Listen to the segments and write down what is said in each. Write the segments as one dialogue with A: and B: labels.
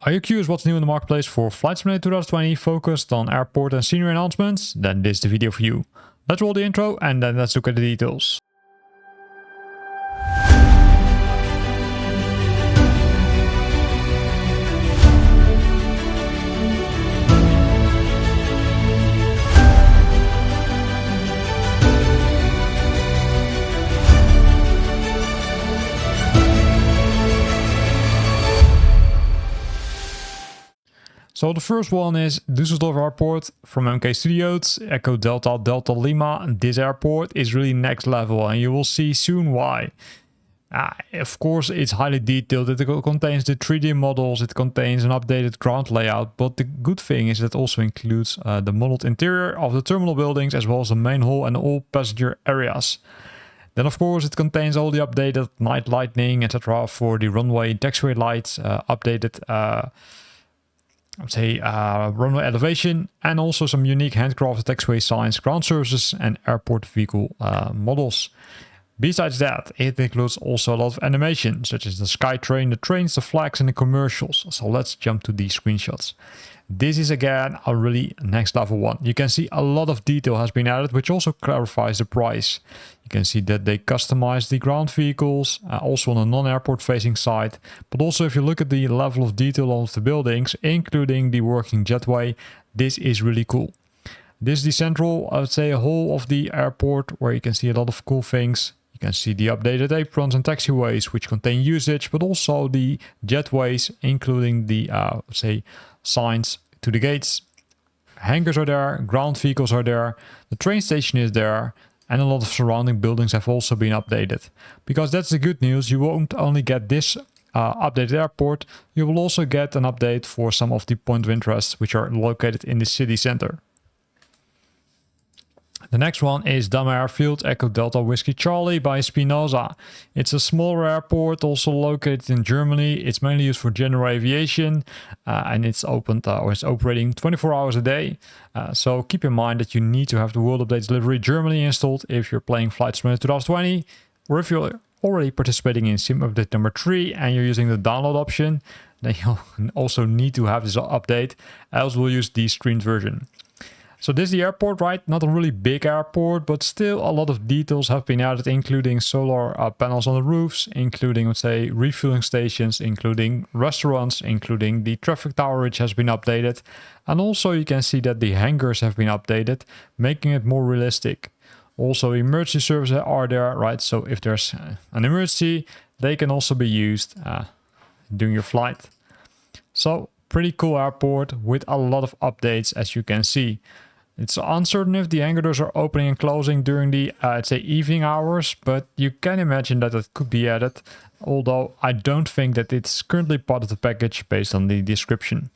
A: Are you curious what's new in the marketplace for Flight Simulator 2020 focused on airport and scenery announcements? Then this is the video for you. Let's roll the intro and then let's look at the details. So the first one is Dusseldorf Airport from MK Studios, Echo Delta Delta Lima. This airport is really next level and you will see soon why. Of course, it's highly detailed. It contains the 3D models, it contains an updated ground layout, but the good thing is that it also includes the modeled interior of the terminal buildings as well as the main hall and all passenger areas. Then of course it contains all the updated night lighting, etc. for the runway taxiway lights, updated runway elevation, and also some unique handcrafted taxiway signs, ground services and airport vehicle models. Besides that, it includes also a lot of animation, such as the SkyTrain, the trains, the flags and the commercials. So let's jump to these screenshots. This is again a really next level one. You can see a lot of detail has been added, which also clarifies the price. You can see that they customized the ground vehicles, also on a non-airport facing side. But also if you look at the level of detail of the buildings, including the working jetway, this is really cool. This is the central, I would say, hall of the airport where you can see a lot of cool things. You can see the updated aprons and taxiways, which contain usage, but also the jetways, including the, signs to the gates. Hangars are there, ground vehicles are there, the train station is there, and a lot of surrounding buildings have also been updated. Because that's the good news, you won't only get this updated airport, you will also get an update for some of the points of interest which are located in the city center. The next one is Dama Airfield, Echo Delta Whiskey Charlie by Spinoza. It's a smaller airport, also located in Germany. It's mainly used for general aviation and it's opened or it's operating 24 hours a day. So keep in mind that you need to have the World Updates Delivery Germany installed if you're playing Flight Simulator 2020, or if you're already participating in Sim Update number 3 and you're using the download option, then you'll also need to have this update, else we'll use the streamed version. So this is the airport, right? Not a really big airport, but still a lot of details have been added, including solar panels on the roofs, including, let's say, refueling stations, including restaurants, including the traffic tower, which has been updated. And also you can see that the hangars have been updated, making it more realistic. Also emergency services are there, right? So if there's an emergency, they can also be used during your flight. So pretty cool airport with a lot of updates, as you can see. It's uncertain if the hangar doors are opening and closing during the, evening hours, but you can imagine that it could be added, although I don't think that it's currently part of the package based on the description.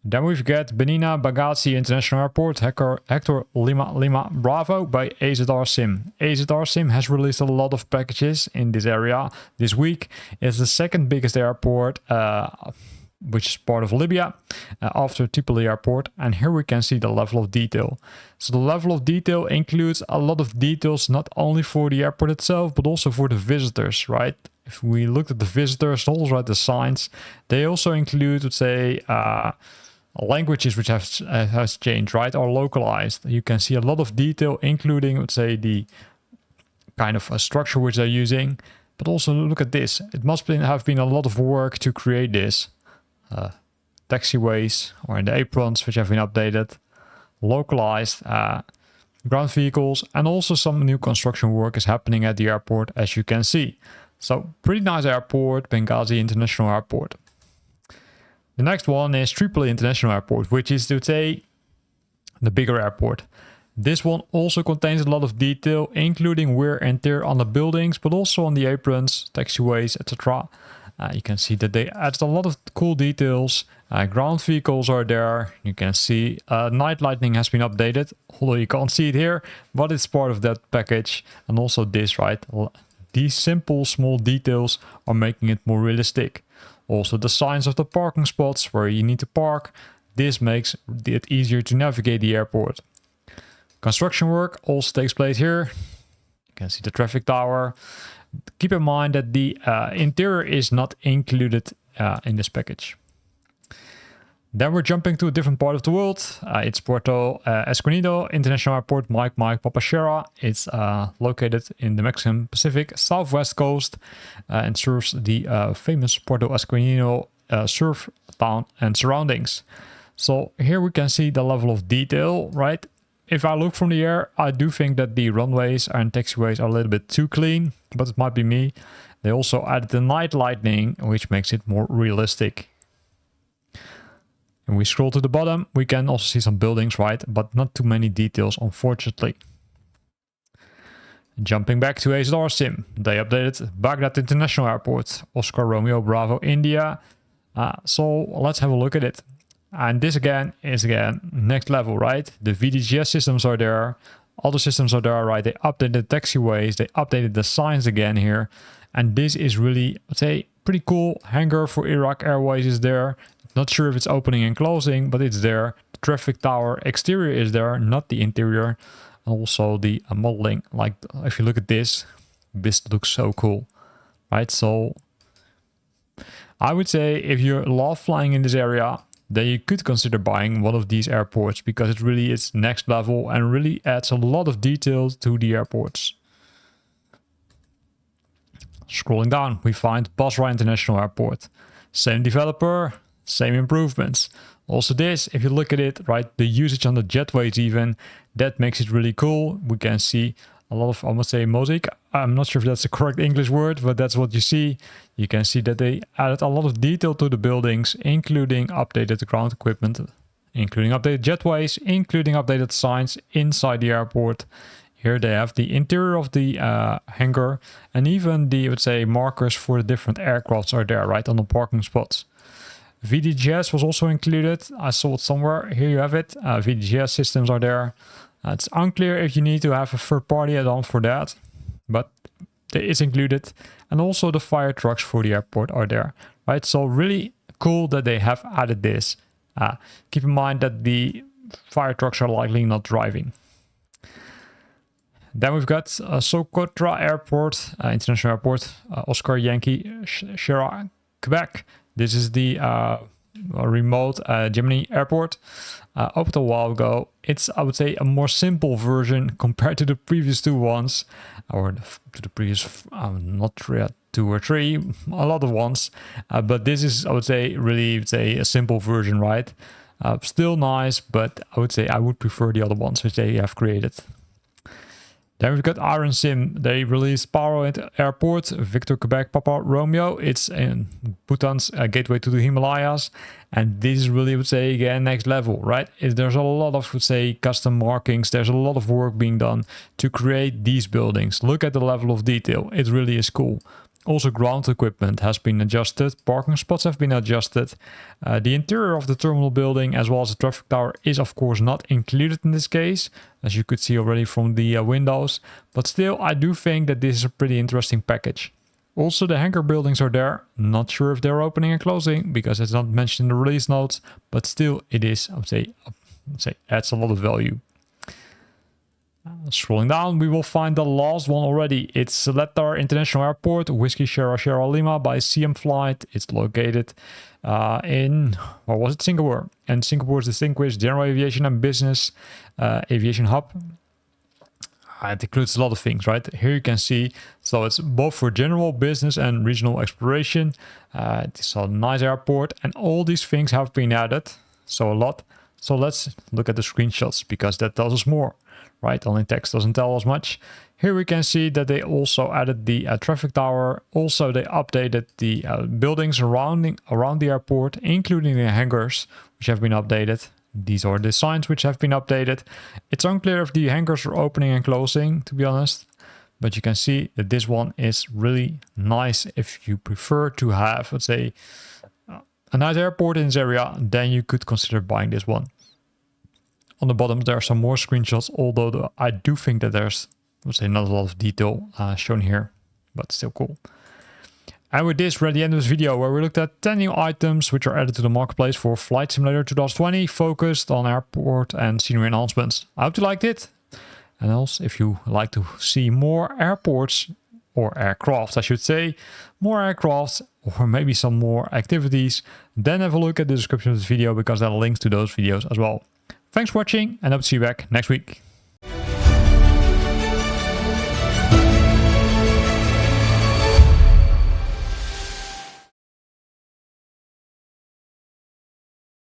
A: Then we've got Benina Bagdad International Airport, Hector Lima Bravo by AZR Sim. AZR Sim has released a lot of packages in this area this week. It's the second biggest airport, which is part of Libya, after Tripoli Airport. And here we can see the level of detail. So the level of detail includes a lot of details, not only for the airport itself, but also for the visitors, right? If we look at the visitors, also at the signs, they also include, let's say, languages which has changed, right, or localized. You can see a lot of detail, including, let's say, the kind of a structure which they're using. But also look at this. It must have been a lot of work to create this. Taxiways or in the aprons which have been updated, localized ground vehicles, and also some new construction work is happening at the airport, as you can see. So pretty nice airport, Beghazi International Airport. The next one is Tripoli International Airport, which is, to say, the bigger airport. This one also contains a lot of detail, including wear and tear on the buildings, but also on the aprons, taxiways, etc. You can see that they added a lot of cool details. Ground vehicles are there. You can see night lighting has been updated, although you can't see it here, but it's part of that package. And also this, right? These simple small details are making it more realistic. Also the signs of the parking spots where you need to park. This makes it easier to navigate the airport. Construction work also takes place here. You can see the traffic tower. Keep in mind that the interior is not included in this package. Then we're jumping to a different part of the world. It's Puerto Escondido International Airport, Mike Papa Sierra. It's located in the Mexican Pacific southwest coast and serves the famous Puerto Escondido surf town and surroundings. So here we can see the level of detail, right? If I look from the air, I do think that the runways and taxiways are a little bit too clean, but it might be me. They also added the night lighting, which makes it more realistic. And we scroll to the bottom, we can also see some buildings, right? But not too many details, unfortunately. Jumping back to ASLR Sim, they updated Bagdad International Airport, Oscar Romeo Bravo India. So let's have a look at it. And this again is next level, right? The VDGS systems are there. All the systems are there, right? They updated the taxiways, they updated the signs again here. And this is really, I'd say, pretty cool. Hangar for Iraq Airways is there. Not sure if it's opening and closing, but it's there. The traffic tower exterior is there, not the interior. Also the modeling, like if you look at this looks so cool, right? So I would say if you love flying in this area, then you could consider buying one of these airports because it really is next level and really adds a lot of detail to the airports. Scrolling down, we find Basrah International Airport. Same developer, same improvements. Also this, if you look at it, right, the usage on the jetways even, that makes it really cool. We can see a lot of, I must say, mosaic. I'm not sure if that's the correct English word, but that's what you see. You can see that they added a lot of detail to the buildings, including updated ground equipment, including updated jetways, including updated signs inside the airport. Here they have the interior of the hangar, and even the, I would say, markers for the different aircrafts are there, right, on the parking spots. VDGS was also included. I saw it somewhere. Here you have it. VDGS systems are there. It's unclear if you need to have a third-party add-on for that, but it is included. And also the fire trucks for the airport are there, right? So really cool that they have added this. Keep in mind that the fire trucks are likely not driving. Then we've got Socotra Airport, International Airport, Oscar Yankee Sierra, Quebec. This is the remote Gemini airport. Opened a while ago. It's, I would say, a more simple version compared to the previous two ones, or to the previous, not 2 or 3, a lot of ones. But this is, I would say, really a simple version, right? Still nice, but I would say I would prefer the other ones which they have created. Then we've got Iron Sim. They released Paro Airport, Victor Quebec Papa Romeo. It's in Bhutan's gateway to the Himalayas. And this is really, I would say, again, next level, right? There's a lot of, would say, custom markings. There's a lot of work being done to create these buildings. Look at the level of detail. It really is cool. Also, ground equipment has been adjusted. Parking spots have been adjusted. The interior of the terminal building, as well as the traffic tower, is of course not included in this case, as you could see already from the windows. But still, I do think that this is a pretty interesting package. Also, the hangar buildings are there. Not sure if they're opening and closing because it's not mentioned in the release notes. But still, it is, I would say, adds a lot of value. Scrolling down, we will find the last one already. It's Seletar International Airport, Whiskey Sierra Lima by CM Flight. It's located in, or was it Singapore? And Singapore's distinguished general aviation and business aviation hub. It includes a lot of things, right? Here you can see, so it's both for general business and regional exploration. It's a nice airport and all these things have been added, so a lot. So let's look at the screenshots because that tells us more. Right, only text doesn't tell us much. Here we can see that they also added the traffic tower. Also, they updated the buildings around the airport, including the hangars, which have been updated. These are the signs which have been updated. It's unclear if the hangars are opening and closing, to be honest. But you can see that this one is really nice. If you prefer to have, let's say, a nice airport in this area, then you could consider buying this one. On the bottom, there are some more screenshots, although I do think that there's, let's say, not a lot of detail shown here, but still cool. And with this, we're at the end of this video where we looked at 10 new items which are added to the marketplace for Flight Simulator 2020, focused on airport and scenery enhancements. I hope you liked it. And else, if you like to see more airports or aircrafts I should say, more aircrafts or maybe some more activities, then have a look at the description of this video because there are links to those videos as well. Thanks for watching and hope to see you back next week.